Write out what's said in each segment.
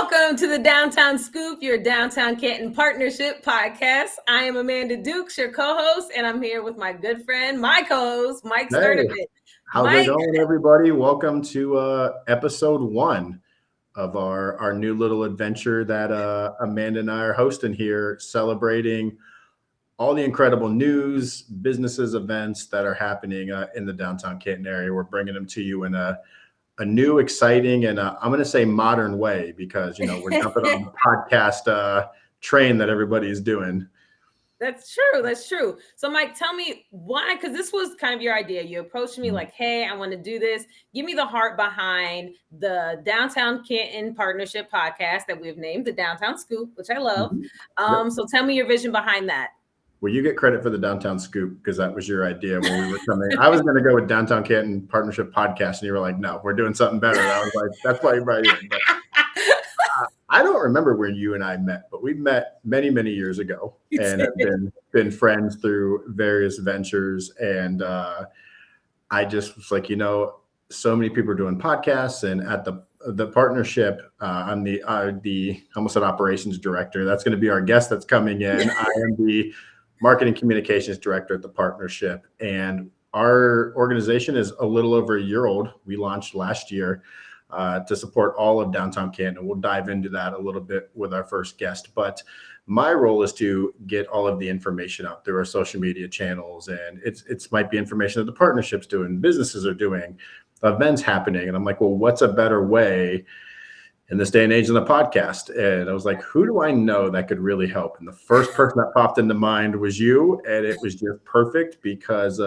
Welcome to the Downtown Scoop, your Downtown Canton Partnership podcast. I am Amanda Dukes, your co-host, and I'm here with my good friend, my co-host, Mike Sturdivant. How's it going, everybody? Welcome to episode 1 of our new little adventure that Amanda and I are hosting here, celebrating all the incredible news, businesses, events that are happening in the Downtown Canton area. We're bringing them to you in a new, exciting, and I'm going to say modern way because, we're jumping on the podcast train that everybody is doing. That's true. That's true. So, Mike, tell me why, because this was kind of your idea. You approached me like, hey, I want to do this. Give me the heart behind the Downtown Canton Partnership podcast that we've named the Downtown Scoop, which I love. So tell me your vision behind that. Well, you get credit for the Downtown Scoop because that was your idea when we were coming. I was going to go with Downtown Canton Partnership Podcast, and you were like, no, we're doing something better. And I was like, that's why you're right here. But, I don't remember when you and I met, but we met many, many years ago and have been friends through various ventures. And I just was like, so many people are doing podcasts, and at the partnership, I'm the almost said operations director. That's going to be our guest that's coming in. I am the marketing communications director at the partnership, and our organization is a little over a year old. We launched last year to support all of Downtown Canton. We'll dive into that a little bit with our first guest, but my role is to get all of the information out through our social media channels, and it's might be information that the partnership's doing, businesses are doing, events happening, and I'm like, well, what's a better way in this day and age than a podcast? And I was like, who do I know that could really help? And the first person that popped into mind was you, and it was just perfect because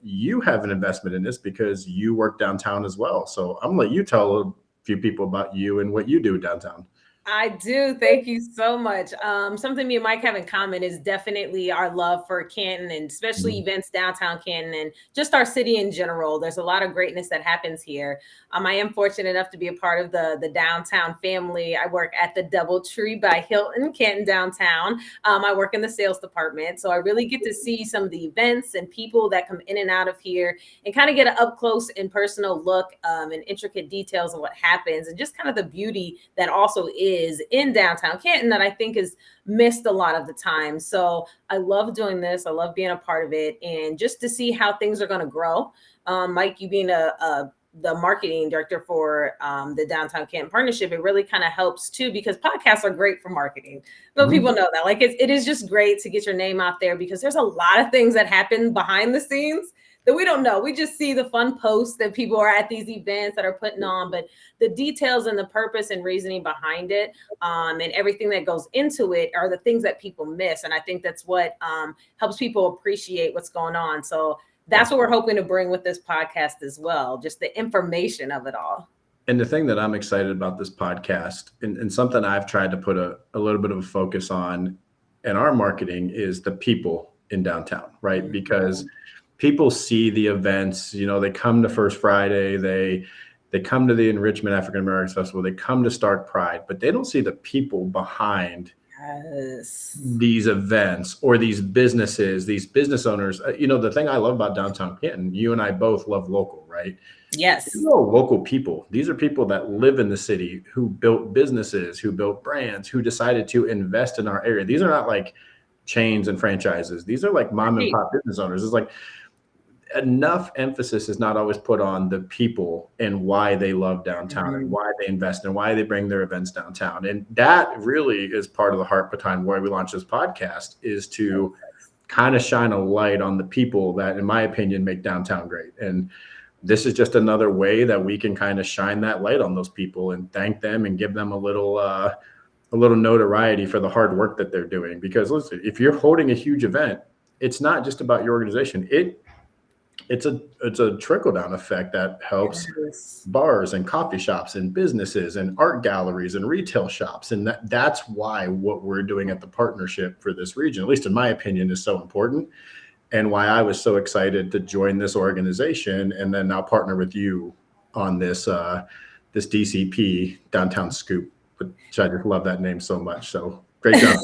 you have an investment in this because you work downtown as well. So I'm gonna let you tell a few people about you and what you do downtown. I do. Thank you so much. Something me and Mike have in common is definitely our love for Canton, and especially events downtown Canton and just our city in general. There's a lot of greatness that happens here. I am fortunate enough to be a part of the downtown family. I work at the DoubleTree by Hilton, Canton downtown. I work in the sales department. So I really get to see some of the events and people that come in and out of here and kind of get an up close and personal look and intricate details of what happens and just kind of the beauty that also is in downtown Canton that I think is missed a lot of the time. So I love doing this. I love being a part of it, and just to see how things are going to grow. Mike, you being the marketing director for the Downtown Canton Partnership, it really kind of helps too, because podcasts are great for marketing. But people know that, like, it is just great to get your name out there because there's a lot of things that happen behind the scenes that we don't know. We just see the fun posts that people are at these events that are putting on, but the details and the purpose and reasoning behind it and everything that goes into it are the things that people miss. And I think that's what helps people appreciate what's going on. So that's what we're hoping to bring with this podcast as well, just the information of it all. And the thing that I'm excited about this podcast and something I've tried to put a little bit of a focus on in our marketing is the people in downtown, right? Because people see the events, they come to First Friday, they come to the Enrichment African Americans Festival, they come to Stark Pride, but they don't see the people behind these events or these businesses, these business owners. The thing I love about Downtown Canton, you and I both love local, right? Yes. These are local people. These are people that live in the city, who built businesses, who built brands, who decided to invest in our area. These are not like chains and franchises. These are like mom and pop business owners. It's like enough emphasis is not always put on the people and why they love downtown and why they invest and why they bring their events downtown. And that really is part of the heart behind why we launched this podcast, is to kind of shine a light on the people that, in my opinion, make downtown great. And this is just another way that we can kind of shine that light on those people and thank them and give them a little notoriety for the hard work that they're doing. Because listen, if you're holding a huge event, it's not just about your organization. It's a trickle-down effect that helps bars and coffee shops and businesses and art galleries and retail shops. And that's why what we're doing at the partnership for this region, at least in my opinion, is so important, and why I was so excited to join this organization and then now partner with you on this DCP, Downtown Scoop, which I just love that name so much. So great job.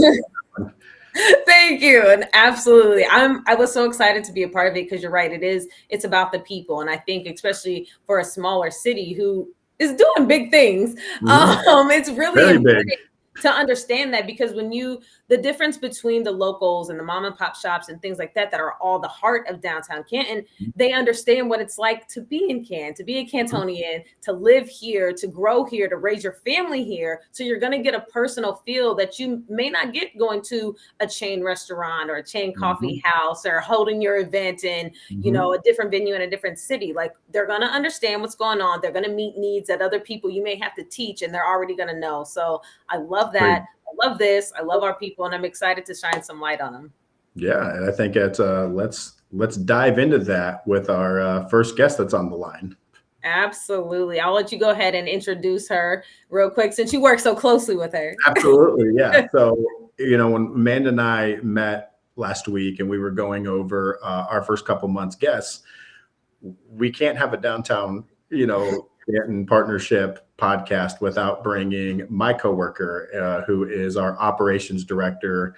Thank you. And absolutely. I was so excited to be a part of it because you're right. It's about the people. And I think especially for a smaller city who is doing big things. It's really Very important big. to understand that, because the difference between the locals and the mom and pop shops and things like that are all the heart of downtown Canton, they understand what it's like to be in Canton, to be a Cantonian, to live here, to grow here, to raise your family here. So you're going to get a personal feel that you may not get going to a chain restaurant or a chain coffee house or holding your event in, a different venue in a different city. Like, they're going to understand what's going on. They're going to meet needs that other people you may have to teach, and they're already going to know. So I love that. I love this. I love our people, and I'm excited to shine some light on them. Yeah, and I think it's let's dive into that with our first guest that's on the line. Absolutely. I'll let you go ahead and introduce her real quick, since you work so closely with her. Absolutely, yeah. So, when Amanda and I met last week and we were going over our first couple months guests, we can't have a downtown, Canton Partnership podcast without bringing my coworker, who is our operations director.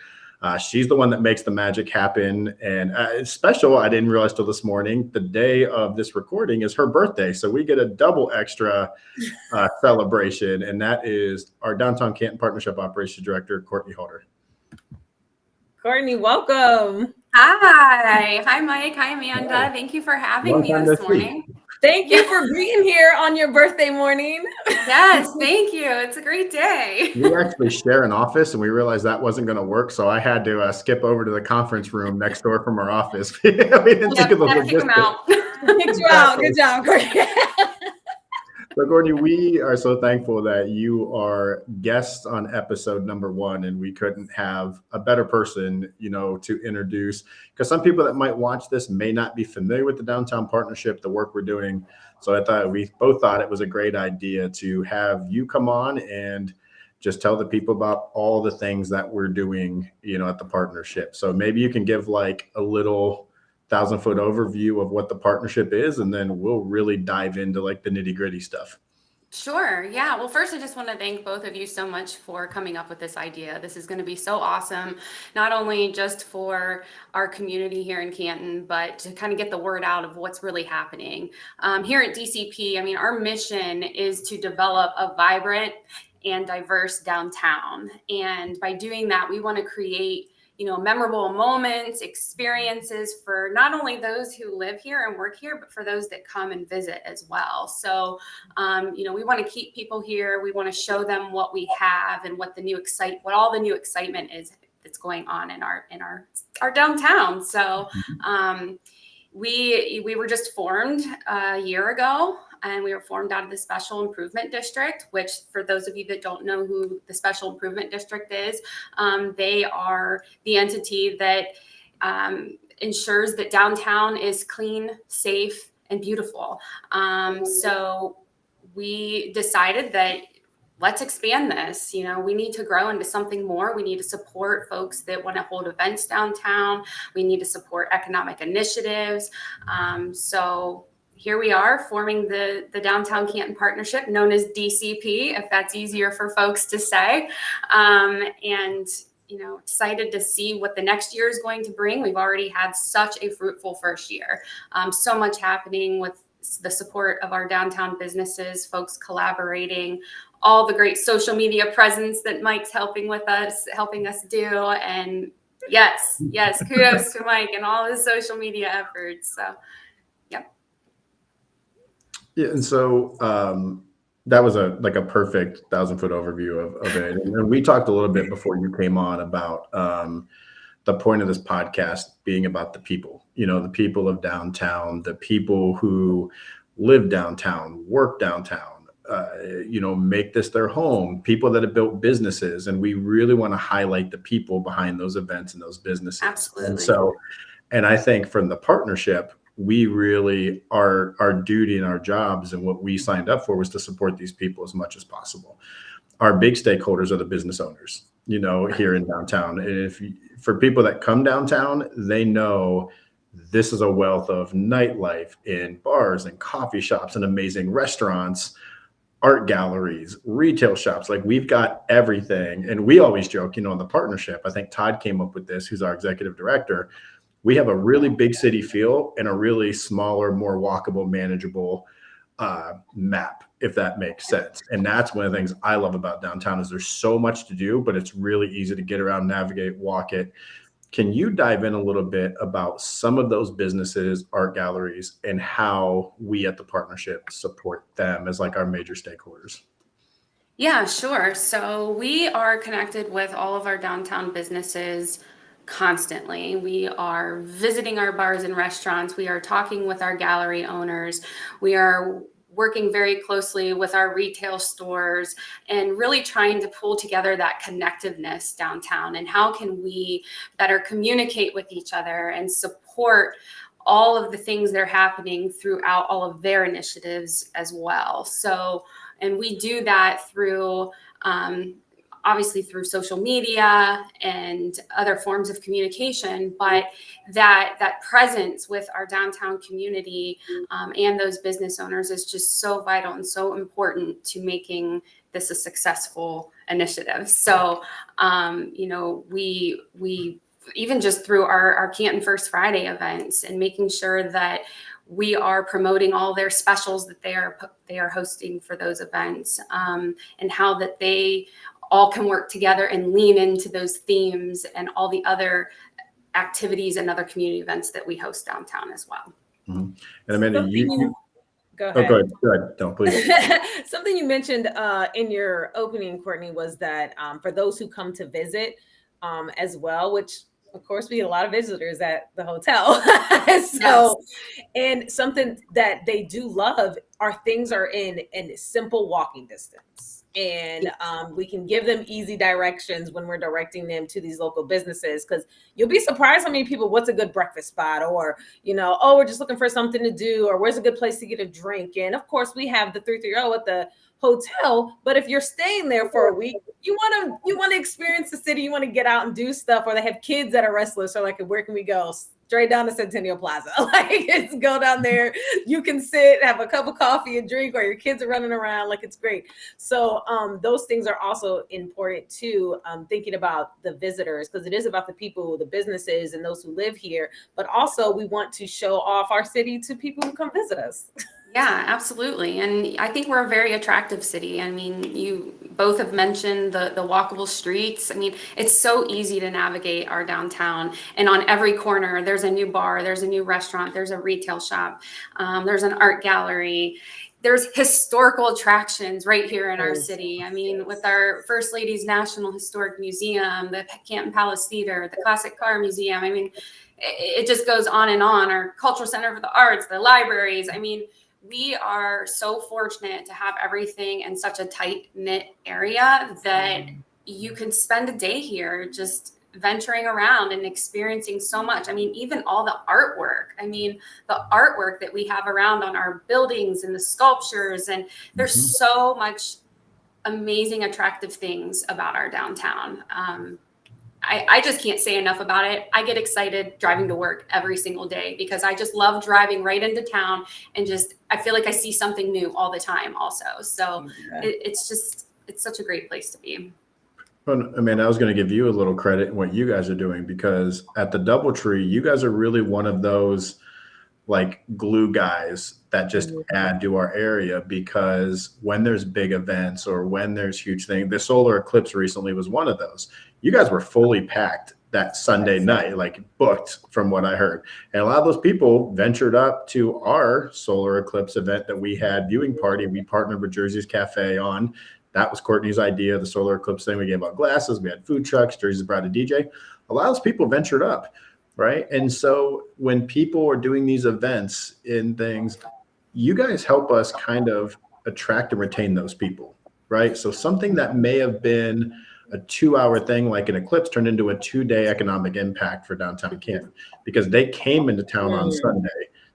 She's the one that makes the magic happen. And it's special. I didn't realize till this morning, the day of this recording is her birthday. So we get a double extra celebration. And that is our Downtown Canton Partnership Operations Director, Courtney Halter. Courtney, welcome. Hi, Mike. Hi, Amanda. Hi. Thank you for having me this morning. Thank you for being here on your birthday morning. Yes, thank you. It's a great day. We actually share an office, and we realized that wasn't going to work, so I had to skip over to the conference room next door from our office. We didn't think of the logistics. Kick them out. Kicked you out. Good job, Courtney. So, Courtney, we are so thankful that you are guest on episode number 1, and we couldn't have a better person, to introduce, because some people that might watch this may not be familiar with the Downtown Partnership, the work we're doing. So we both thought it was a great idea to have you come on and just tell the people about all the things that we're doing, at the partnership. So maybe you can give like a little 1,000-foot overview of what the partnership is, and then we'll really dive into like the nitty-gritty stuff. Sure. Yeah. Well, first, I just want to thank both of you so much for coming up with this idea. This is going to be so awesome, not only just for our community here in Canton, but to kind of get the word out of what's really happening. Here at DCP, our mission is to develop a vibrant and diverse downtown. And by doing that, we want to create memorable moments, experiences for not only those who live here and work here, but for those that come and visit as well. So, we want to keep people here. We want to show them what we have and what all the new excitement is that's going on in our downtown. So, we were just formed a year ago. And we were formed out of the Special Improvement District, which, for those of you that don't know who the Special Improvement District is, they are the entity that ensures that downtown is clean, safe, and beautiful. So we decided that let's expand this. We need to grow into something more. We need to support folks that want to hold events downtown. We need to support economic initiatives. So here we are forming the Downtown Canton Partnership, known as DCP, if that's easier for folks to say. And excited to see what the next year is going to bring. We've already had such a fruitful first year. So much happening with the support of our downtown businesses, folks collaborating, all the great social media presence that Mike's helping us do. And yes, kudos to Mike and all his social media efforts. So, yeah, and so that was a perfect 1,000-foot overview of it. And we talked a little bit before you came on about the point of this podcast being about the people, the people of downtown, the people who live downtown, work downtown, make this their home, people that have built businesses. And we really want to highlight the people behind those events and those businesses. Absolutely. And I think from the partnership, we really our duty and our jobs and what we signed up for was to support these people as much as possible. Our big stakeholders are the business owners, here in downtown. And for people that come downtown, they know this is a wealth of nightlife in bars and coffee shops and amazing restaurants, art galleries, retail shops. Like, we've got everything. And we always joke, in the partnership, I think Todd came up with this, who's our executive director. We have a really big city feel and a really smaller, more walkable, manageable map, if that makes sense. And that's one of the things I love about downtown is there's so much to do, but it's really easy to get around, navigate, walk it. Can you dive in a little bit about some of those businesses, art galleries, and how we at the partnership support them as like our major stakeholders? Yeah, sure. So we are connected with all of our downtown businesses constantly. We are visiting our bars and restaurants. We are talking with our gallery owners. We are working very closely with our retail stores and really trying to pull together that connectiveness downtown. And how can we better communicate with each other and support all of the things that are happening throughout all of their initiatives as well. So, and we do that through, obviously through social media and other forms of communication, but that presence with our downtown community and those business owners is just so vital and so important to making this a successful initiative. So, we even just through our Canton First Friday events and making sure that we are promoting all their specials that they are hosting for those events, and how that they all can work together and lean into those themes and all the other activities and other community events that we host downtown as well. Mm-hmm. And Amanda, go ahead. Oh, go ahead. Don't please. Something you mentioned in your opening, Courtney, was that for those who come to visit as well, which of course we get a lot of visitors at the hotel. So, yes. And something that they do love are things are in simple walking distance. And we can give them easy directions when we're directing them to these local businesses, because you'll be surprised how many people, what's a good breakfast spot, or, oh, we're just looking for something to do, or where's a good place to get a drink. And of course we have the 330 at the hotel, but if you're staying there for a week, you want to experience the city, you want to get out and do stuff, or they have kids that are restless, or like, where can we go? Straight down to Centennial Plaza. Like, it's go down there, you can sit, have a cup of coffee and drink, or your kids are running around, like, it's great. So those things are also important too, thinking about the visitors, because it is about the people, the businesses, and those who live here, but also we want to show off our city to people who come visit us. Yeah, absolutely. And I think we're a very attractive city. I mean, you both have mentioned the walkable streets. I mean, it's so easy to navigate our downtown. And on every corner, there's a new bar, there's a new restaurant, there's a retail shop, there's an art gallery. There's historical attractions right here in our city. I mean, with our First Lady's National Historic Museum, the Canton Palace Theater, the Classic Car Museum. I mean, it just goes on and on. Our Cultural Center for the Arts, the libraries. I mean, we are so fortunate to have everything in such a tight-knit area that you can spend a day here just venturing around and experiencing so much. I mean, even all the artwork. I mean, the artwork that we have around on our buildings and the sculptures, and there's so much amazing, attractive things about our downtown. I just can't say enough about it. I get excited driving to work every single day because I just love driving right into town, and I feel like I see something new all the time also. So it's such a great place to be. Well, I mean, I was going to give you a little credit in what you guys are doing, because at the DoubleTree, you guys are really one of those like glue guys that just add to our area, because when there's big events or when there's huge things, the solar eclipse recently was one of those. You guys were fully packed that Sunday night, like booked from what I heard. And a lot of those people ventured up to our solar eclipse event that we had, viewing party. We partnered with Jersey's Cafe on. That was Courtney's idea, the solar eclipse thing. We gave out glasses, we had food trucks, Jersey's brought a DJ. A lot of those people ventured up, right? And so when people are doing these events and things, you guys help us kind of attract and retain those people, right? So something that may have been a 2-hour thing like an eclipse turned into a 2-day economic impact for Downtown Canton, because they came into town on Sunday.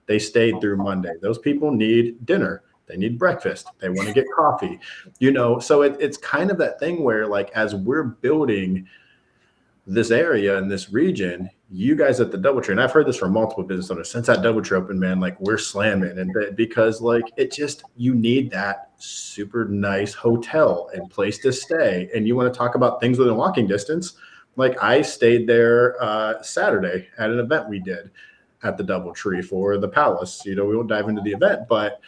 They stayed through Monday. Those people need dinner. They need breakfast. They want to get coffee, so it's kind of that thing where, like, as we're building this area and this region, you guys at the DoubleTree, and I've heard this from multiple business owners since that DoubleTree opened, man, like, we're slamming, and because like it just, you need that super nice hotel and place to stay. And you want to talk about things within walking distance. Like, I stayed there Saturday at an event we did at the DoubleTree for the Palace. We won't dive into the event, but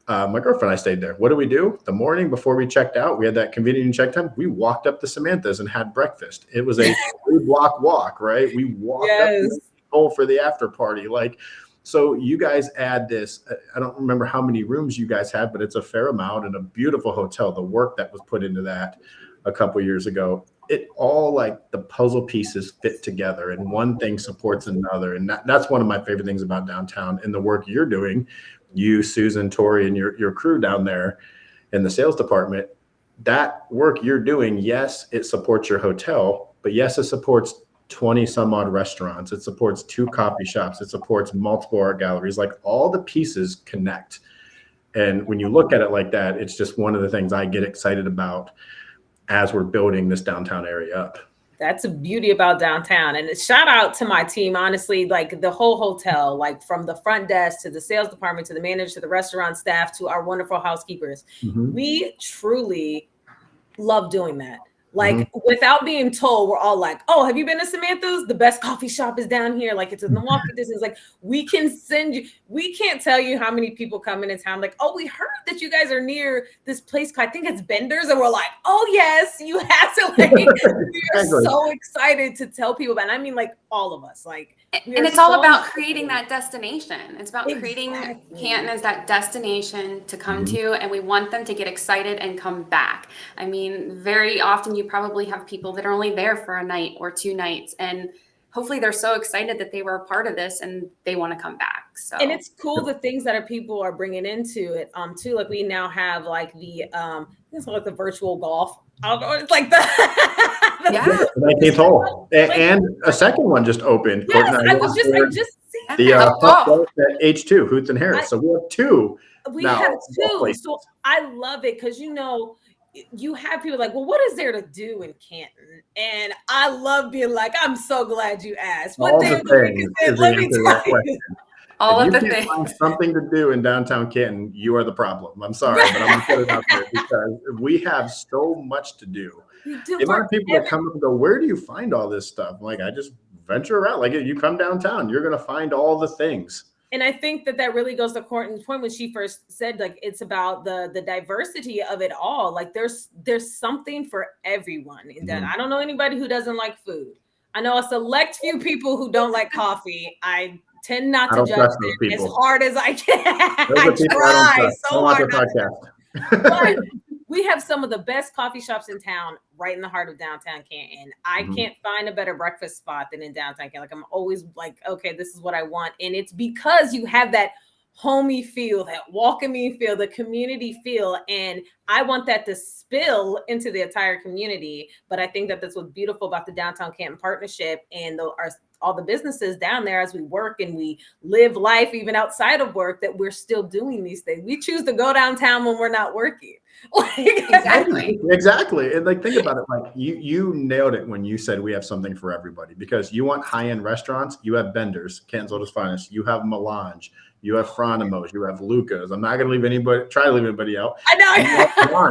My girlfriend and I stayed there. What did we do? The morning before we checked out, we had that convenient check time. We walked up to Samantha's and had breakfast. It was a 3-block walk, right? We walked up to the hole for the after party. Like, so you guys add this. I don't remember how many rooms you guys had, but it's a fair amount and a beautiful hotel. The work that was put into that a couple of years ago, it all, like, the puzzle pieces fit together and one thing supports another. And that's one of my favorite things about downtown and the work you're doing. You, Susan, Tori, and your crew down there in the sales department, that work you're doing, yes, it supports your hotel, but yes, it supports 20 some odd restaurants. It supports 2 coffee shops. It supports multiple art galleries. Like, all the pieces connect. And when you look at it like that, it's just one of the things I get excited about as we're building this downtown area up. That's the beauty about downtown. And shout out to my team, honestly, like the whole hotel, like from the front desk to the sales department, to the manager, to the restaurant staff, to our wonderful housekeepers. We truly love doing that. Like, without being told, we're all like, oh, have you been to Samantha's? The best coffee shop is down here. Like, it's in the walking distance. Like, we can send you, we can't tell you how many people come into town. Like, oh, we heard that you guys are near this place. I think it's Bender's. And we're like, oh yes, you have to. Like, we are so excited to tell people about it. And I mean, like, all of us, like, and it's all about creating that destination. It's about creating Canton as that destination to come to, and we want them to get excited and come back. I mean, very often you probably have people that are only there for a night or 2 nights, and hopefully they're so excited that they were a part of this and they want to come back. So, and it's cool the things that people are bringing into it too. Like, we now have like the it's like the virtual golf. It's like the 19th hole, and a second one just opened. Yes, I just seen the at H2 Hoots and Harris. So we have 2. We have 2. So I love it because, you know, you have people like, well, what is there to do in Canton? And I love being like, I'm so glad you asked. What day of the week is it? Let me tell you. All of the things. things. Find something to do in downtown Canton, you are the problem. I'm sorry, but I'm going to put it out there because we have so much to do. The amount of people that come up and go, where do you find all this stuff? Like, I just venture around. Like, you come downtown, you're going to find all the things. And I think that really goes to Courtney's point when she first said, like, it's about the diversity of it all. Like, there's something for everyone. And I don't know anybody who doesn't like food. I know a select few people who don't like coffee. I tend not to judge them as hard as I can. I try so hard not to. But we have some of the best coffee shops in town right in the heart of downtown Canton. I can't find a better breakfast spot than in downtown Canton. Like, I'm always like, okay, this is what I want. And it's because you have that homey feel, that welcoming feel, the community feel. And I want that to spill into the entire community. But I think that that's what's beautiful about the Downtown Canton Partnership and all the businesses down there as we work and we live life even outside of work, that we're still doing these things. We choose to go downtown when we're not working. Exactly. And like, think about it. Like, you nailed it when you said we have something for everybody, because you want high-end restaurants. You have Bender's, Canton's Oldest Finest. You have Melange. You have Fronimo's. You have Luca's. I'm not going to try to leave anybody out. I know.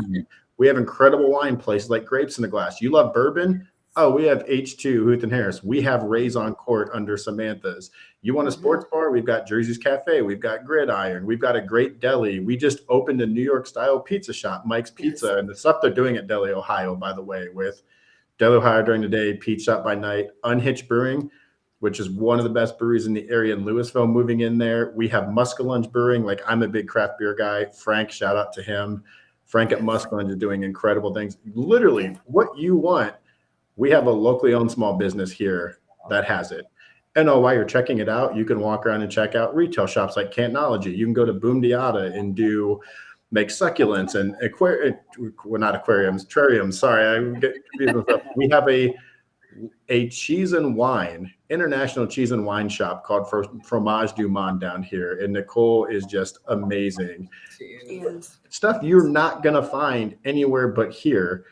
We have incredible wine places like Grapes in the Glass. You love bourbon? Oh, we have H2 Hoots and Harris. We have Raison Court under Samantha's. You want a sports bar? We've got Jersey's Cafe. We've got Gridiron. We've got a great deli. We just opened a New York style pizza shop, Mike's Pizza, and the stuff they're doing at Deli, Ohio, by the way, with Deli Ohio during the day, Pizza Shop by night, Unhitched Brewing, which is one of the best breweries in the area in Louisville, moving in there. We have Muskellunge Brewing. Like, I'm a big craft beer guy. Frank, shout out to him. Frank at Muskellunge is doing incredible things. Literally, what you want. We have a locally owned small business here that has it. And while you're checking it out, you can walk around and check out retail shops like Cantonology. You can go to Boom Diata and make succulents and not aquariums, terrariums. Sorry, I get confused with stuff. We have a cheese and wine, international cheese and wine shop called Fromage du Monde down here. And Nicole is just amazing. Stuff you're not going to find anywhere but here.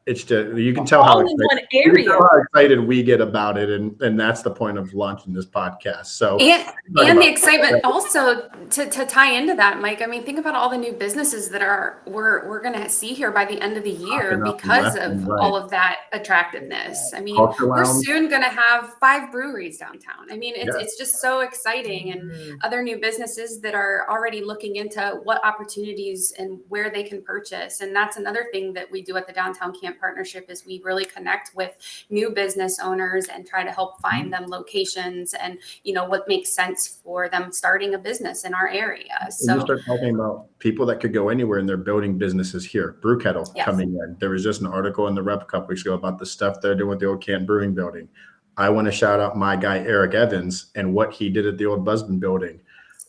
it's just, you can tell all in one area. how excited we get about it, and that's the point of launching this podcast. So and the excitement also to tie into that, Mike. I mean, think about all the new businesses that we're going to see here by the end of the year because of all of that attractiveness. I mean, we're soon going to have 5 breweries downtown. I mean, it's just so exciting, and other new businesses that are already looking into what opportunities and where they can purchase. And that's another thing that we do at the Downtown Canton Partnership is we really connect with new business owners and try to help find them locations and, what makes sense for them starting a business in our area. So you start talking about people that could go anywhere and they're building businesses here. Brew Kettle coming in. There was just an article in the Rep a couple weeks ago about the stuff they're doing with the old Canton Brewing building. I want to shout out my guy, Eric Evans, and what he did at the old Busman building,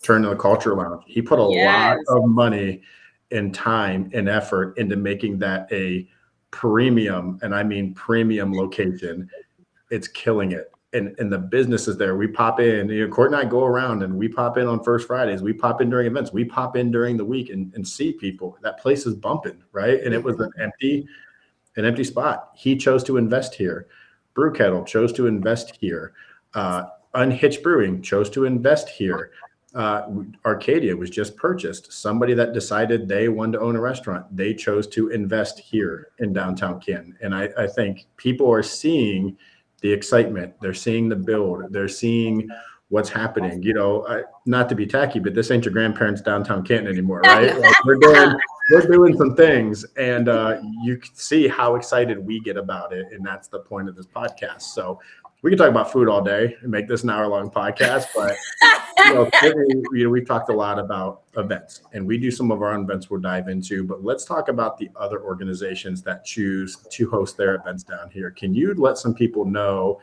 turned to the Culture Lounge. He put a lot of money and time and effort into making that a premium, and I mean premium location. It's killing it. And the business is there. We pop in, Courtney and I go around and we pop in on First Fridays. We pop in during events. We pop in during the week and see people. That place is bumping, right? And it was an empty spot. He chose to invest here. Brew Kettle chose to invest here. Unhitched Brewing chose to invest here. Arcadia was just purchased. Somebody that decided they wanted to own a restaurant, they chose to invest here in downtown Canton. And I think people are seeing the excitement. They're seeing the build. They're seeing what's happening. Not to be tacky, but this ain't your grandparents' downtown Canton anymore, right? Like we're doing some things, and you can see how excited we get about it, and that's the point of this podcast. So we can talk about food all day and make this an hour-long podcast, but we've talked a lot about events, and we do some of our own events we'll dive into, but let's talk about the other organizations that choose to host their events down here. Can you let some people know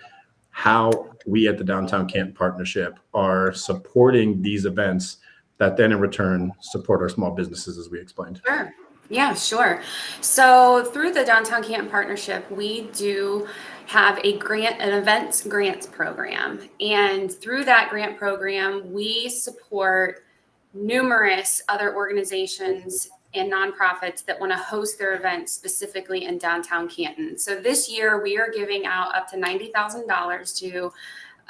how we at the Downtown Canton Partnership are supporting these events that then in return support our small businesses, as we explained? Sure. Yeah, sure. So through the Downtown Canton Partnership, we do have an events grants program. And through that grant program, we support numerous other organizations and nonprofits that want to host their events specifically in downtown Canton. So this year we are giving out up to $90,000 to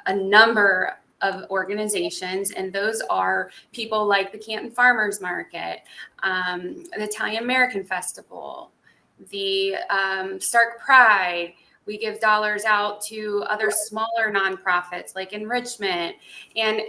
a number of organizations, and those are people like the Canton Farmers Market, the Italian American Festival, the Stark Pride. We give dollars out to other smaller nonprofits like Enrichment, and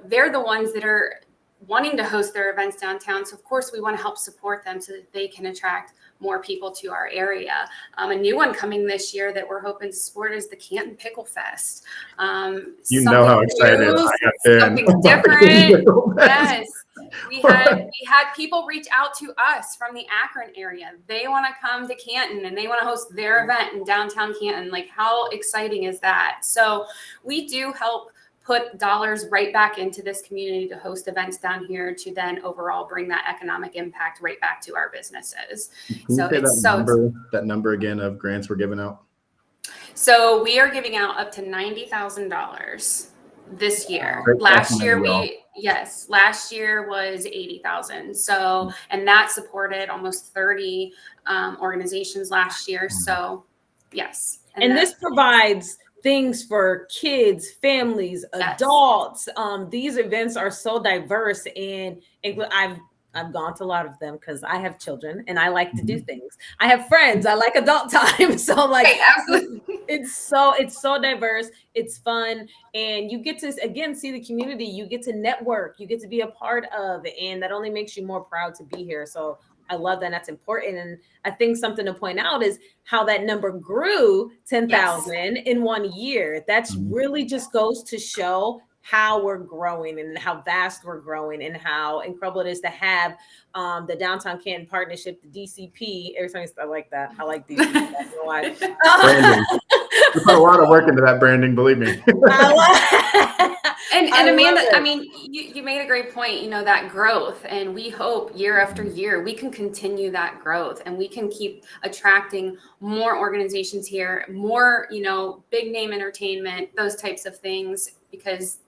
they're the ones that are wanting to host their events downtown. So of course we want to help support them so that they can attract more people to our area. A new one coming this year that we're hoping to support is the Canton Pickle Fest. You know how excited I have been. Something different. Yes. We had people reach out to us from the Akron area. They want to come to Canton and they want to host their event in downtown Canton. Like, how exciting is that? So we do help put dollars right back into this community to host events down here to then overall bring that economic impact right back to our businesses. Can you say that number again of grants we're giving out? So we are giving out up to $90,000 this year. Last year was 80,000. So, and that supported almost 30 organizations last year. So yes. And this provides things for kids, families, adults. These events are so diverse, and I've gone to a lot of them because I have children and I like to do things. I have friends. I like adult time. So absolutely. It's so diverse. It's fun. And you get to, again, see the community. You get to network. You get to be a part of, and that only makes you more proud to be here. So I love that. That's important. And I think something to point out is how that number grew 10,000 in 1 year. That's really just goes to show how we're growing and how vast we're growing and how incredible it is to have the Downtown Canton Partnership, the DCP. Every time I like that. I like DCP. I don't know why. Branding. We put a lot of work into that branding, believe me. And Amanda, I mean, you made a great point, that growth, and we hope year after year we can continue that growth and we can keep attracting more organizations here, more, big name entertainment, those types of things, because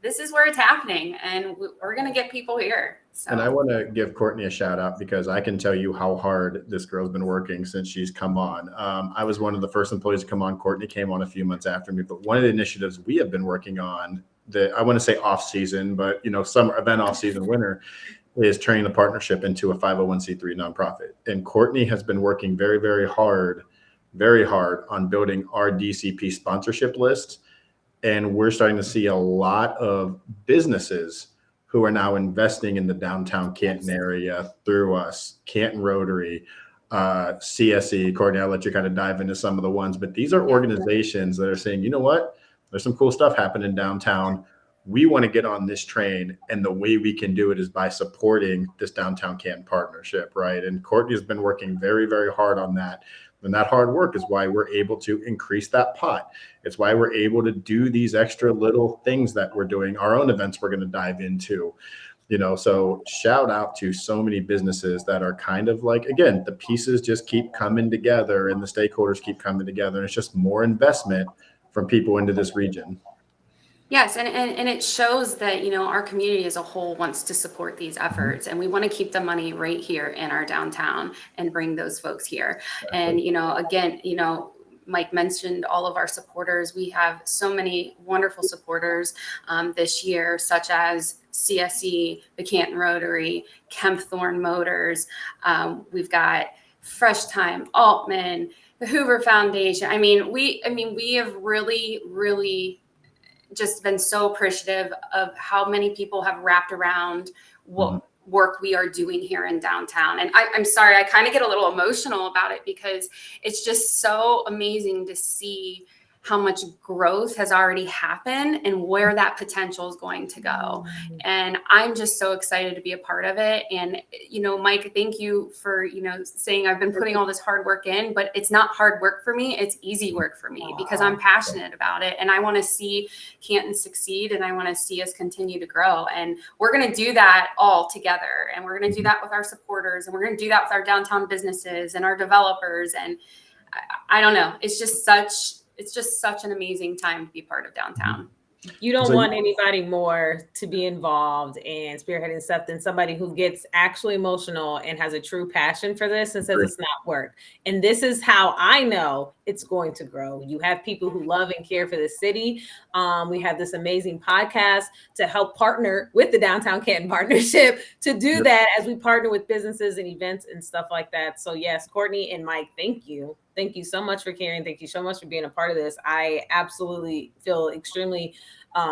this is where it's happening, and we're going to get people here. So. And I want to give Courtney a shout out because I can tell you how hard this girl's been working since she's come on. I was one of the first employees to come on. Courtney came on a few months after me, but one of the initiatives we have been working on, I want to say off season, but summer event, off season, winter, is turning the partnership into a 501c3 nonprofit. And Courtney has been working very, very hard on building our DCP sponsorship list. And we're starting to see a lot of businesses who are now investing in the downtown Canton area through us, Canton Rotary, CSE. Courtney, I'll let you kind of dive into some of the ones, but these are organizations that are saying, you know what, there's some cool stuff happening downtown. We want to get on this train, and the way we can do it is by supporting this Downtown Canton Partnership, right? And Courtney has been working very, very hard on that. And that hard work is why we're able to increase that pot. It's why we're able to do these extra little things that we're doing. Our own events we're going to dive into, so shout out to so many businesses that are kind of like, again, the pieces just keep coming together and the stakeholders keep coming together. And it's just more investment from people into this region. Yes, and it shows that, our community as a whole wants to support these efforts, and we want to keep the money right here in our downtown and bring those folks here. Exactly. And, again, Mike mentioned all of our supporters. We have so many wonderful supporters this year, such as CSE, the Canton Rotary, Kempthorne Motors. We've got Fresh Time, Altman, the Hoover Foundation. We have really just been so appreciative of how many people have wrapped around what work we are doing here in downtown. And I'm sorry, I kind of get a little emotional about it because it's just so amazing to see how much growth has already happened and where that potential is going to go. And I'm just so excited to be a part of it. And, Mike, thank you for, saying I've been putting all this hard work in, but it's not hard work for me. It's easy work for me because I'm passionate about it. And I want to see Canton succeed, and I want to see us continue to grow. And we're going to do that all together. And we're going to do that with our supporters, and we're going to do that with our downtown businesses and our developers. And I don't know, it's just such an amazing time to be part of downtown. You don't want anybody more to be involved and spearheading stuff than somebody who gets actually emotional and has a true passion for this and says it's not work. And this is how I know it's going to grow. You have people who love and care for the city. We have this amazing podcast to help partner with the Downtown Canton Partnership to do that as we partner with businesses and events and stuff like that. So yes, Courtney and Mike, thank you. Thank you so much for caring. Thank you so much for being a part of this. I absolutely feel extremely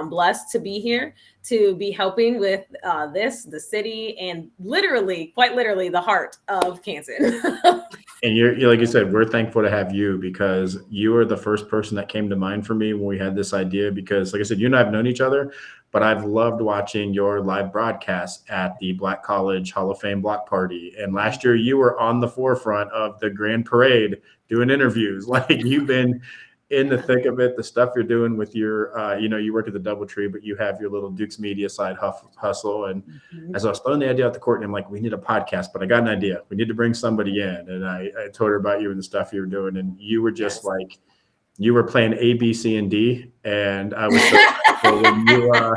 blessed to be here, to be helping with the city, and quite literally, the heart of Canton. And you're like you said, we're thankful to have you because you are the first person that came to mind for me when we had this idea. Because, like I said, you and I have known each other, but I've loved watching your live broadcasts at the Black College Hall of Fame block party. And last year, you were on the forefront of the grand parade doing interviews. Like, you've been in the thick of it, the stuff you're doing with your, you work at the DoubleTree, but you have your little Duke's Media side hustle. And as I was throwing the idea out to Courtney, I'm like, we need a podcast, but I got an idea. We need to bring somebody in. And I told her about you and the stuff you were doing. And you were just like, you were playing A, B, C, and D. And I was so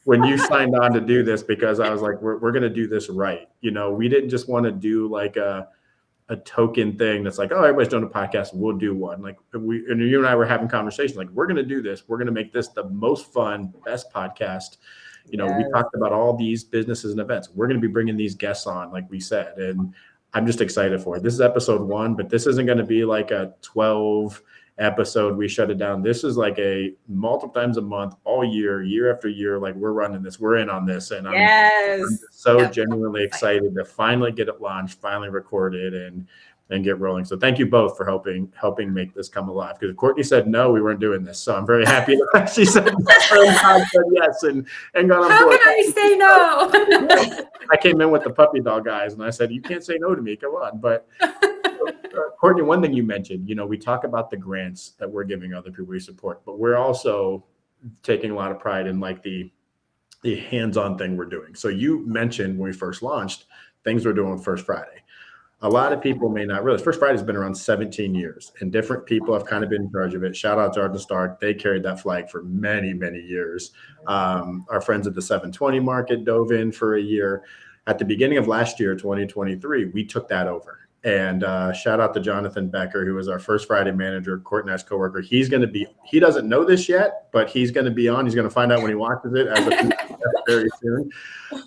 when you signed on to do this, because I was like, we're going to do this right. We didn't just want to do like a token thing that's like, oh, everybody's doing a podcast, we'll do one. Like, and you and I were having conversations like, we're going to do this. We're going to make this the most fun, best podcast. We talked about all these businesses and events. We're going to be bringing these guests on, like we said, and I'm just excited for it. This is episode 1, but this isn't going to be like a 12 episode. We shut it down. This is like a multiple times a month, all year after year. Like, we're running this, we're in on this. And I'm so genuinely excited to finally get it launched, finally recorded and get rolling. So thank you both for helping make this come alive. Because Courtney said no, we weren't doing this. So I'm very happy that she said yes and got on board. How can I say no? I came in with the puppy dog eyes and I said, you can't say no to me. Come on. But Courtney, one thing you mentioned, we talk about the grants that we're giving other people we support, but we're also taking a lot of pride in like the hands-on thing we're doing. So you mentioned when we first launched things we're doing First Friday. A lot of people may not realize First Friday's been around 17 years, and different people have kind of been in charge of it. Shout out to Arden Stark. They carried that flag for many, many years. Our friends at the 720 Market dove in for a year. At the beginning of last year, 2023, we took that over. And shout out to Jonathan Becker, who was our First Friday manager, Courtney's coworker. He doesn't know this yet, but he's going to be on. He's going to find out when he watches it as very soon.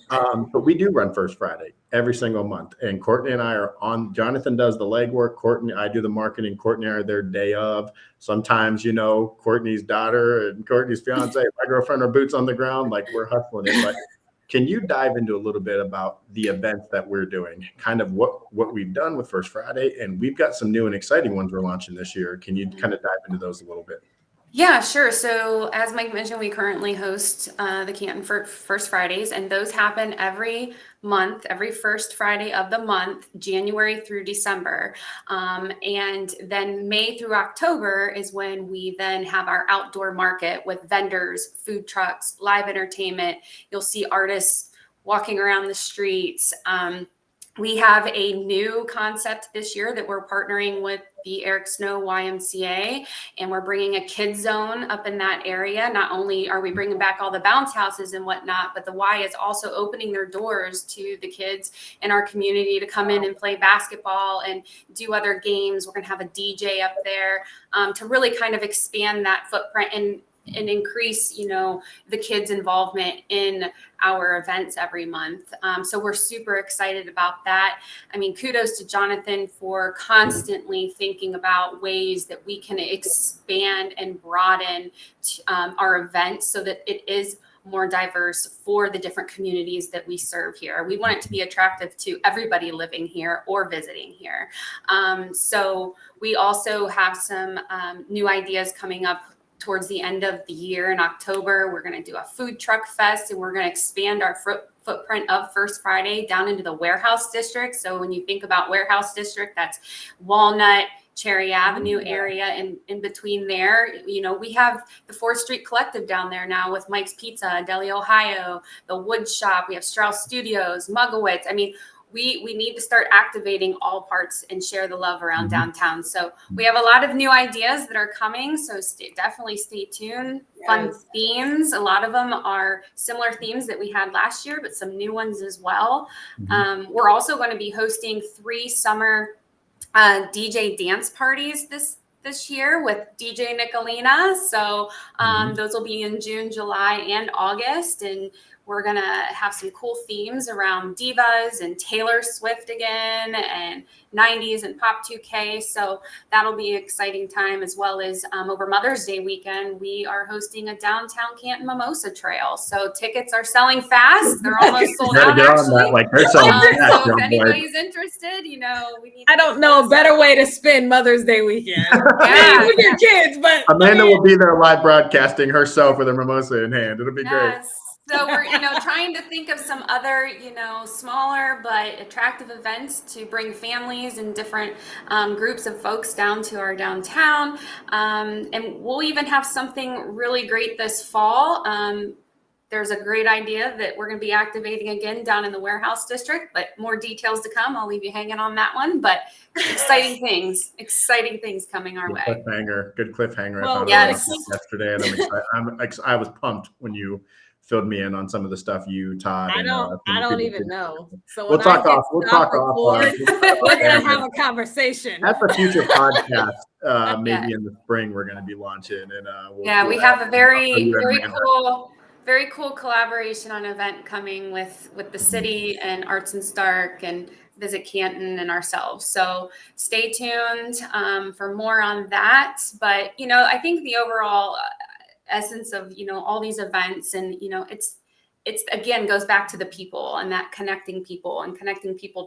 But we do run First Friday every single month. And Courtney and I are on. Jonathan does the legwork. I do the marketing. Courtney and I are there day of. Sometimes, Courtney's daughter and Courtney's fiance, my girlfriend, are boots on the ground. Like, we're hustling it. But can you dive into a little bit about the events that we're doing, kind of what we've done with First Friday? And we've got some new and exciting ones we're launching this year. Can you kind of dive into those a little bit? Yeah, sure. So as Mike mentioned, we currently host the Canton First Fridays, and those happen every month, every first Friday of the month, January through December. And then May through October is when we then have our outdoor market with vendors, food trucks, live entertainment. You'll see artists walking around the streets. We have a new concept this year that we're partnering with the Eric Snow YMCA, and we're bringing a kids zone up in that area. Not only are we bringing back all the bounce houses and whatnot, but the Y is also opening their doors to the kids in our community to come in and play basketball and do other games. We're going to have a DJ up there to really kind of expand that footprint and increase, the kids' involvement in our events every month. So we're super excited about that. I mean, kudos to Jonathan for constantly thinking about ways that we can expand and broaden our events so that it is more diverse for the different communities that we serve here. We want it to be attractive to everybody living here or visiting here. So we also have some new ideas coming up towards the end of the year in October. We're going to do a food truck fest, and we're going to expand our footprint of First Friday down into the warehouse district. So when you think about warehouse district, that's Walnut, Cherry Avenue area, and in between there, we have the 4th Street Collective down there now with Mike's Pizza, Deli Ohio, the Wood Shop. We have Strauss Studios, Mugglewitz. I mean, we need to start activating all parts and share the love around downtown. So we have a lot of new ideas that are coming. So definitely stay tuned. Yes. Fun themes. A lot of them are similar themes that we had last year, but some new ones as well. We're also going to be hosting 3 summer DJ dance parties this year with DJ Nicolina. So those will be in June, July, and August. And we're going to have some cool themes around divas and Taylor Swift again and 90s and Pop 2K. So that'll be an exciting time, as well as over Mother's Day weekend, we are hosting a Downtown Canton Mimosa Trail. So tickets are selling fast. They're almost sold out, actually. They're selling fast, so if anybody's interested, we need. I don't know a better way to spend Mother's Day weekend. With your kids, but Amanda will be there live broadcasting herself with her mimosa in hand. It'll be great. So we're, trying to think of some other, smaller but attractive events to bring families and different groups of folks down to our downtown. And we'll even have something really great this fall. There's a great idea that we're going to be activating again down in the warehouse district, but more details to come. I'll leave you hanging on that one, but exciting things coming our way. Good cliffhanger. Well, yes. Yesterday, and I was pumped when you filled me in on some of the stuff you taught. I don't even know. So we'll talk off. We're gonna have a conversation. That's a future podcast. Maybe in the spring we're going to be launching, and we have a very cool collaboration on event coming with the city and Arts and Stark and Visit Canton and ourselves. So stay tuned for more on that. But I think the overall essence of all these events, and it's again goes back to the people and that connecting people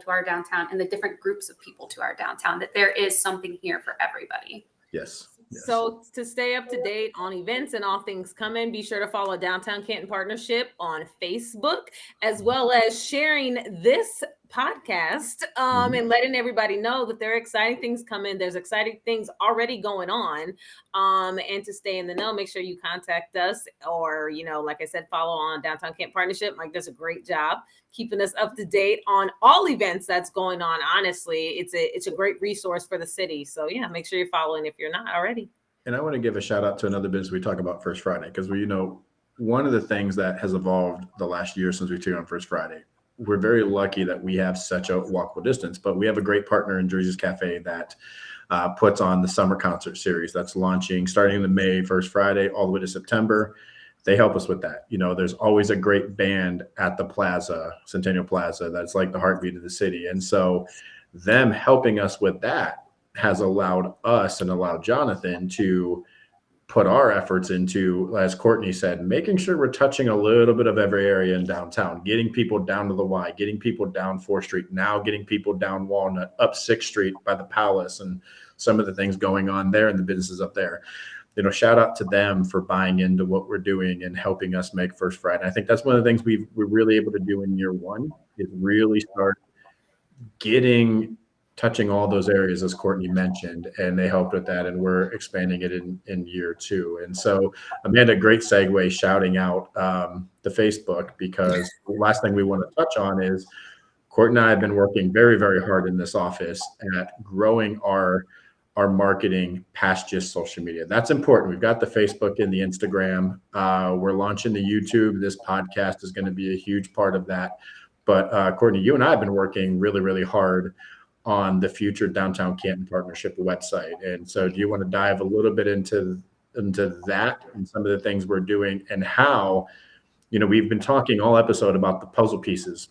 to our downtown and the different groups of people to our downtown, that there is something here for everybody. Yes. So to stay up to date on events and all things coming, be sure to follow Downtown Canton Partnership on Facebook, as well as sharing this podcast and letting everybody know that there are exciting things coming. There's exciting things already going on. And to stay in the know, make sure you contact us or, like I said, follow on Downtown Canton Partnership. Mike does a great job keeping us up to date on all events that's going on. Honestly, it's a great resource for the city. So yeah, make sure you're following if you're not already. And I want to give a shout out to another business we talk about First Friday, because one of the things that has evolved the last year since we took on First Friday, we're very lucky that we have such a walkable distance, but we have a great partner in Jersey's Cafe that puts on the summer concert series that's launching starting in May, First Friday, all the way to September. They help us with that. There's always a great band at the Plaza, Centennial Plaza, that's like the heartbeat of the city. And so them helping us with that has allowed us and allowed Jonathan to put our efforts into, as Courtney said, making sure we're touching a little bit of every area in downtown, getting people down to the Y, getting people down 4th Street, now getting people down Walnut, up 6th Street by the Palace, and some of the things going on there and the businesses up there. Shout out to them for buying into what we're doing and helping us make First Friday. I think that's one of the things we're really able to do in year one, is really start touching all those areas, as Courtney mentioned, and they helped with that, and we're expanding it in year 2. And so, Amanda, great segue, shouting out the Facebook, because the last thing we want to touch on is Courtney and I have been working very, very hard in this office at growing our marketing past just social media. That's important. We've got the Facebook and the Instagram. We're launching the YouTube. This podcast is going to be a huge part of that. But Courtney, you and I have been working really, really hard on the future Downtown Canton Partnership website. And so do you want to dive a little bit into that and some of the things we're doing, and how, we've been talking all episode about the puzzle pieces.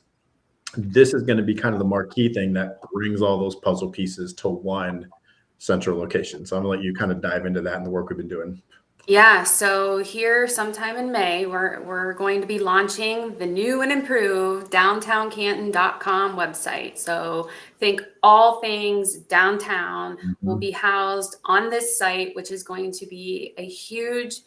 This is going to be kind of the marquee thing that brings all those puzzle pieces to one central location. So I'm going to let you kind of dive into that and the work we've been doing. Yeah, so here sometime in May, we're going to be launching the new and improved downtowncanton.com website. So think all things downtown will be housed on this site, which is going to be a huge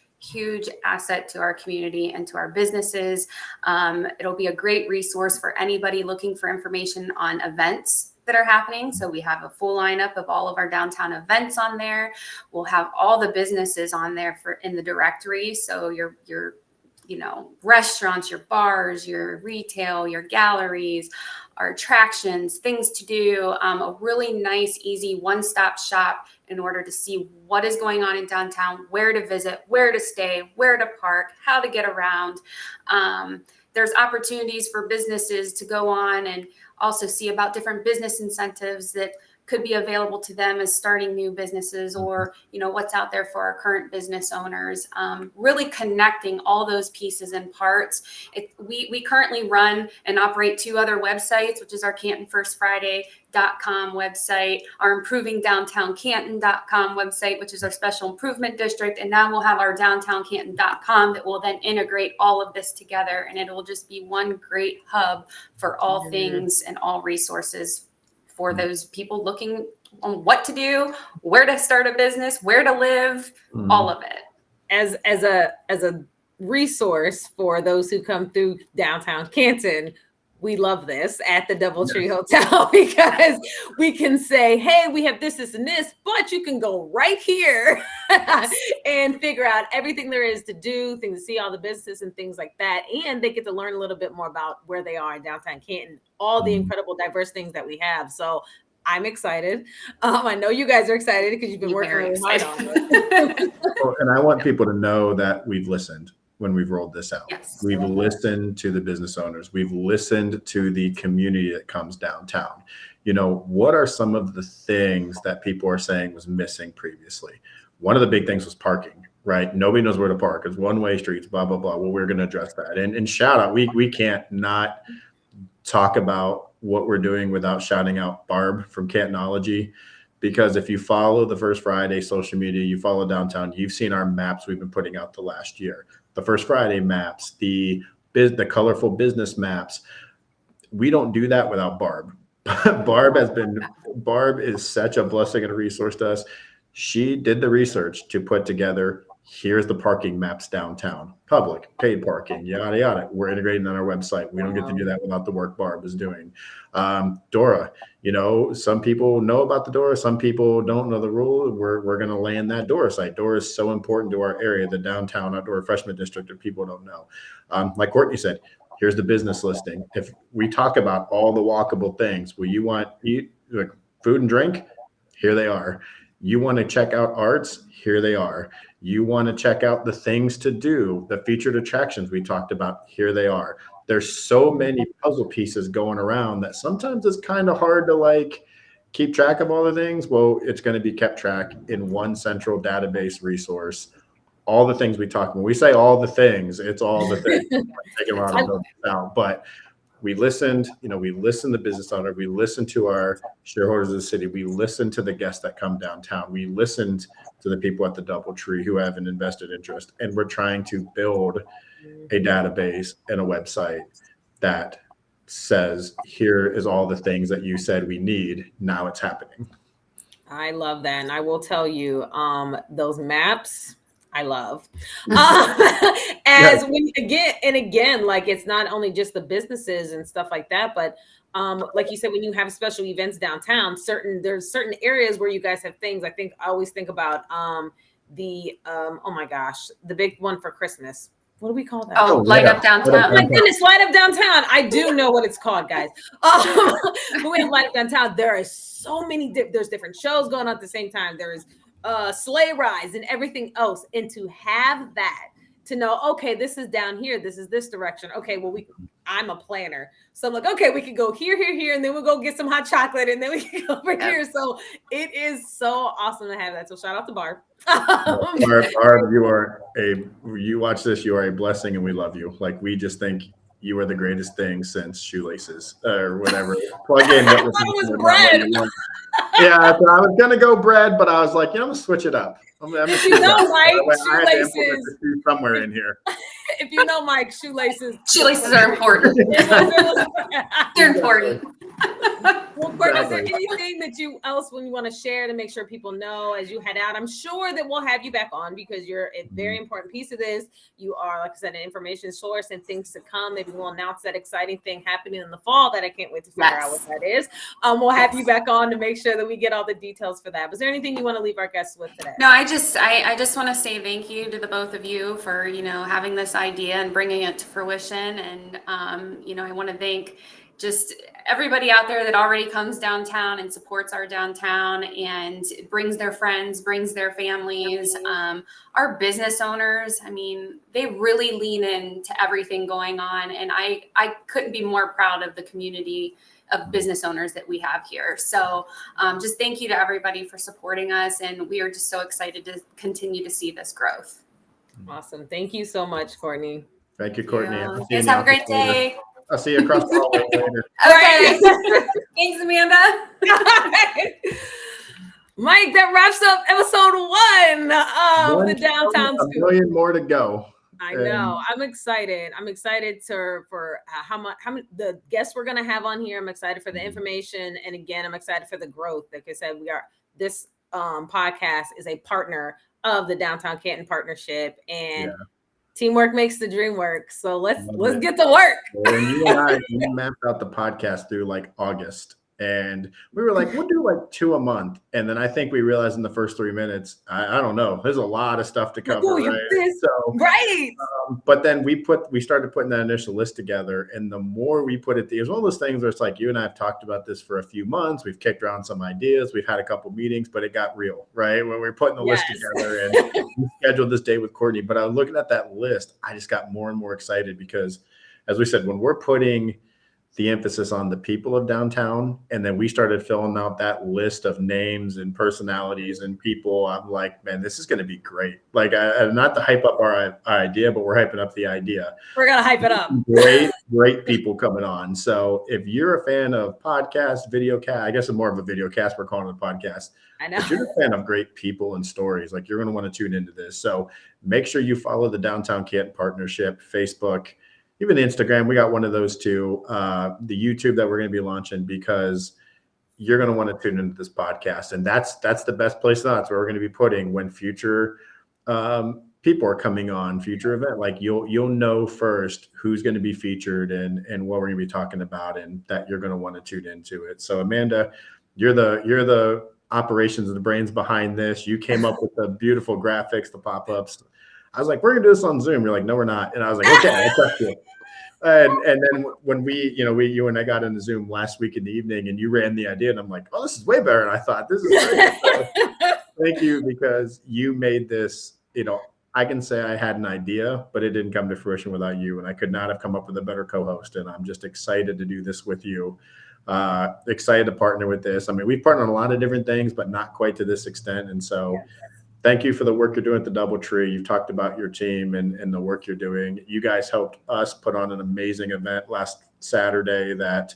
asset to our community and to our businesses. It'll be a great resource for anybody looking for information on events that are happening. So we have a full lineup of all of our downtown events on there. We'll have all the businesses on there in the directory. So your restaurants, your bars, your retail, your galleries, our attractions, things to do, a really nice, easy one-stop shop in order to see what is going on in downtown, where to visit, where to stay, where to park, how to get around. There's opportunities for businesses to go on and also see about different business incentives that could be available to them as starting new businesses, or what's out there for our current business owners. Really connecting all those pieces and parts. We currently run and operate 2 other websites, which is our CantonFirstFriday.com website, our ImprovingDowntownCanton.com website, which is our special improvement district, and now we'll have our DowntownCanton.com that will then integrate all of this together, and it will just be one great hub for all things and all resources for those people looking on what to do, where to start a business, where to live, all of it. As a resource for those who come through Downtown Canton, we love this at the DoubleTree Hotel, because we can say, hey, we have this, and this, but you can go right here and figure out everything there is to do, things to see, all the businesses and things like that. And they get to learn a little bit more about where they are in Downtown Canton, all the incredible diverse things that we have. So I'm excited. I know you guys are excited because you've been working really hard on it. And I want people to know that we've listened when we've rolled this out. Yes. We've listened to the business owners. We've listened to the community that comes downtown. What are some of the things that people are saying was missing previously? One of the big things was parking, right? Nobody knows where to park. It's one-way streets, blah, blah, blah. Well, we're going to address that. And shout out, we can't not talk about what we're doing without shouting out Barb from Cantonology, because if you follow the First Friday social media, you follow downtown, you've seen our maps we've been putting out the last year. The First Friday maps, the colorful business maps. We don't do that without Barb. Barb is such a blessing and a resource to us. She did the research to put together Here's the parking maps downtown, public, paid parking, yada, yada. We're integrating on our website. We don't get to do that without the work Barb is doing. Dora, some people know about the Dora. Some people don't know the rule. We're going to land that Dora site. Dora is so important to our area, the downtown outdoor refreshment district, that people don't know. Like Courtney said, here's the business listing. If we talk about all the walkable things, you want eat like food and drink? Here they are. You want to check out arts? Here they are. You want to check out the things to do, the featured attractions we talked about? Here they are. There's so many puzzle pieces going around that sometimes it's kind of hard to keep track of all the things. Well, it's going to be kept track in one central database resource. All the things we talk about. When we say all the things, it's all the things. Taking a lot of those out, but we listened, we listened to the business owner, we listened to our shareholders of the city, we listened to the guests that come downtown, we listened to the people at the DoubleTree who have an invested interest, and we're trying to build a database and a website that says, here is all the things that you said we need. Now it's happening. I love that. And I will tell you, those maps, I love. Again, like, it's not only just the businesses and stuff like that, but like you said, when you have special events downtown, there's certain areas where you guys have things. I always think about oh my gosh, the big one for Christmas. What do we call that? Oh, Light Up Downtown. Oh my goodness, Light Up Downtown. I do know what it's called, guys. But we have Light Up Downtown. There are so many, there's different shows going on at the same time. There is sleigh rides and everything else. And to have that, to know, okay, this is down here, this is this direction. Okay, well, I'm a planner. So I'm like, okay, we could go here, and then we'll go get some hot chocolate, and then we can go over here. So it is so awesome to have that. So shout out to Barb. Barb, you watch this, you are a blessing, and we love you. Like, we just think you are the greatest thing since shoelaces or whatever. Plug in. I thought it was bread. Yeah, I was gonna go bread, but I was like, I'm gonna switch it up. Mike, shoelaces somewhere in here. If you know Mike, shoelaces are important. They're important. Well, Courtney, is there anything that when you want to share to make sure people know as you head out? I'm sure that we'll have you back on because you're a very important piece of this. You are, like I said, an information source and things to come. Maybe we'll announce that exciting thing happening in the fall that I can't wait to figure out what that is. We'll have you back on to make sure that we get all the details for that. Was there anything you want to leave our guests with today? No, I just want to say thank you to the both of you for, having this idea and bringing it to fruition. And, I want to thank just everybody out there that already comes downtown and supports our downtown and brings their friends, brings their families. Our business owners, they really lean into everything going on. And I couldn't be more proud of the community of business owners that we have here. So just thank you to everybody for supporting us. And we are just so excited to continue to see this growth. Awesome. Thank you so much, Courtney. Thank you, Courtney. You guys have a great day. I'll see you across the hallway later. Okay. Thanks, Amanda. Mike, that wraps up episode 1 of the Downtown Scoop. A million more to go. I know. I'm excited. I'm excited for how much the guests we're going to have on here. I'm excited for the information. And again, I'm excited for the growth. Like I said, this podcast is a partner of the Downtown Canton Partnership, and teamwork makes the dream work. So let's get to work. When you and I mapped out the podcast through August, and we were like, we'll do 2 a month. And then I think we realized in the first 3 minutes, I don't know, there's a lot of stuff to cover. But then we started putting that initial list together. And the more we put it, it was one of those things where it's like, you and I have talked about this for a few months. We've kicked around some ideas. We've had a couple meetings, but it got real, right? When we were putting the list together and we scheduled this day with Courtney. But I was looking at that list, I just got more and more excited because, as we said, when we're putting the emphasis on the people of downtown, and then we started filling out that list of names and personalities and people, I'm like, man, this is going to be great. Not to hype up our idea, but we're hyping up the idea. We're going to hype it up. Great people coming on. So if you're a fan of podcasts, video cast, I guess it's more of a video cast, we're calling it a podcast. I know. If you're a fan of great people and stories, you're going to want to tune into this. So make sure you follow the Downtown Canton Partnership, Facebook, even Instagram. We got one of those too. The YouTube that we're going to be launching, because you're going to want to tune into this podcast. And that's the best place. That's where we're going to be putting when future people are coming on future event, like you'll know first who's going to be featured and what we're going to be talking about, and that you're going to want to tune into it. So Amanda, you're the operations, the brains behind this. You came up with the beautiful graphics, the pop-ups. I was like, we're gonna do this on Zoom. You're like, no, we're not. And I was like, okay, I trust you. And then when you and I got into Zoom last week in the evening, and you ran the idea, and I'm like, oh, this is way better. And I thought, this is great. So, thank you, because you made this. I can say I had an idea, but it didn't come to fruition without you, and I could not have come up with a better co-host. And I'm just excited to do this with you. Excited to partner with this. I mean, we've partnered on a lot of different things, but not quite to this extent. And so. Thank you for the work you're doing at the DoubleTree. You've talked about your team and the work you're doing. You guys helped us put on an amazing event last Saturday that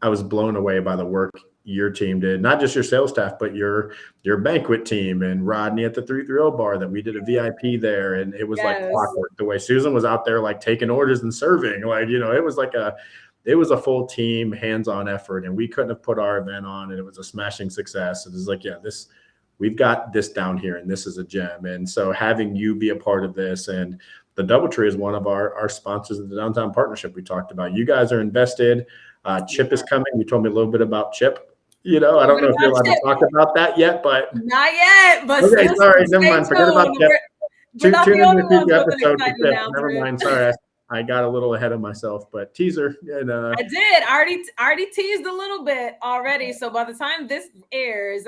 I was blown away by the work your team did. Not just your sales staff, but your banquet team and Rodney at the 330 bar that we did a VIP there. And it was like clockwork. The way Susan was out there like taking orders and serving, it was a full team, hands-on effort, and we couldn't have put our event on, and it was a smashing success. It was like, we've got this down here, and this is a gem. And so having you be a part of this, and the DoubleTree is one of our sponsors of the Downtown Partnership we talked about. You guys are invested. Chip is coming. You told me a little bit about Chip. I don't know if you're allowed to talk about that yet, but not yet. But okay, sorry, never mind. Forget about Chip. Tune in to the future episode with Chip. Never mind. Sorry, I got a little ahead of myself, but teaser. And I did. I already teased a little bit already. So by the time this airs,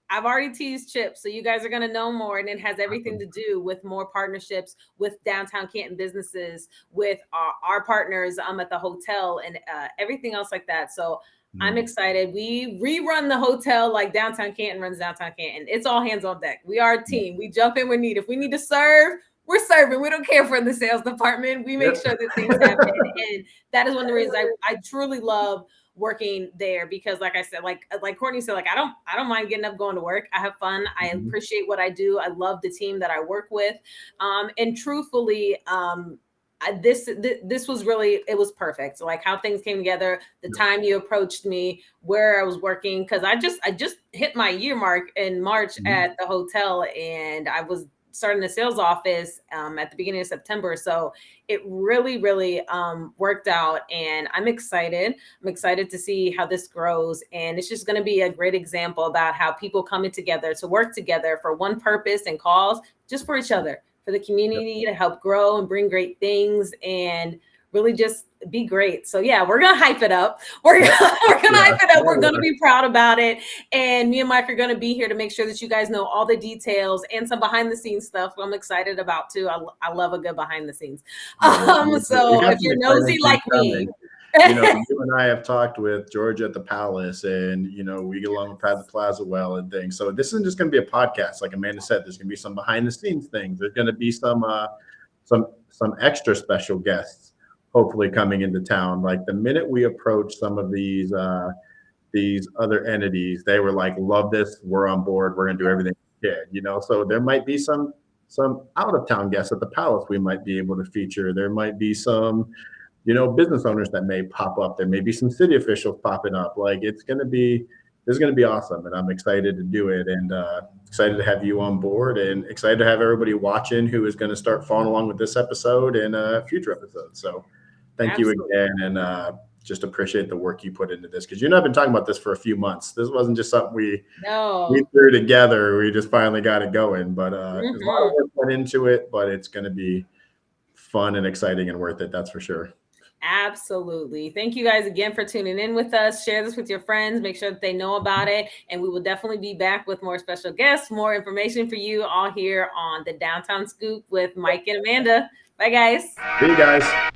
I've already teased Chip, so you guys are going to know more, and it has everything to do with more partnerships with Downtown Canton businesses, with our partners at the hotel, and everything else like that. So I'm excited. We rerun the hotel like Downtown Canton runs Downtown Canton. It's all hands on deck. We are a team. We jump in when needed. If we need to serve, we're serving. We don't care for the sales department. We make sure that things happen, and that is one of the reasons I truly love working there, because like I said, like Courtney said, like I don't mind getting up, going to work. I have fun. I appreciate what I do. I love the team that I work with. And truthfully, this was really, it was perfect. So like how things came together, the time you approached me, where I was working, because I just hit my year mark in March at the hotel, and I was starting the sales office at the beginning of September. So it really, really worked out, and I'm excited. I'm excited to see how this grows. And it's just going to be a great example about how people coming together to work together for one purpose and cause just for each other, for the community, to help grow and bring great things and really just be great. So yeah, we're gonna hype it up. We're gonna hype it up. We're gonna be proud about it. And me and Mike are gonna be here to make sure that you guys know all the details and some behind the scenes stuff I'm excited about too. I love a good behind the scenes. So if you're nosy like me. You and I have talked with Georgia at the Palace, and we get along with Pat the Plaza well and things. So this isn't just going to be a podcast, like Amanda said. There's going to be some behind the scenes things. There's going to be some extra special guests, hopefully coming into town. Like the minute we approached some of these other entities, they were like, "Love this. We're on board. We're going to do everything we can." So there might be some out of town guests at the Palace we might be able to feature. There might be some business owners that may pop up. There may be some city officials popping up. Like it's going to be awesome. And I'm excited to do it, and excited to have you on board, and excited to have everybody watching who is going to start following along with this episode and future episodes. So thank you again. And just appreciate the work you put into this, because I've been talking about this for a few months. This wasn't just something we threw together. We just finally got it going, but there's a lot of work put into it, but it's going to be fun and exciting and worth it. That's for sure. Absolutely. Thank you guys again for tuning in with us. Share this with your friends. Make sure that they know about it. And we will definitely be back with more special guests, more information for you all here on the Downtown Scoop with Mike and Amanda. Bye, guys. See you guys.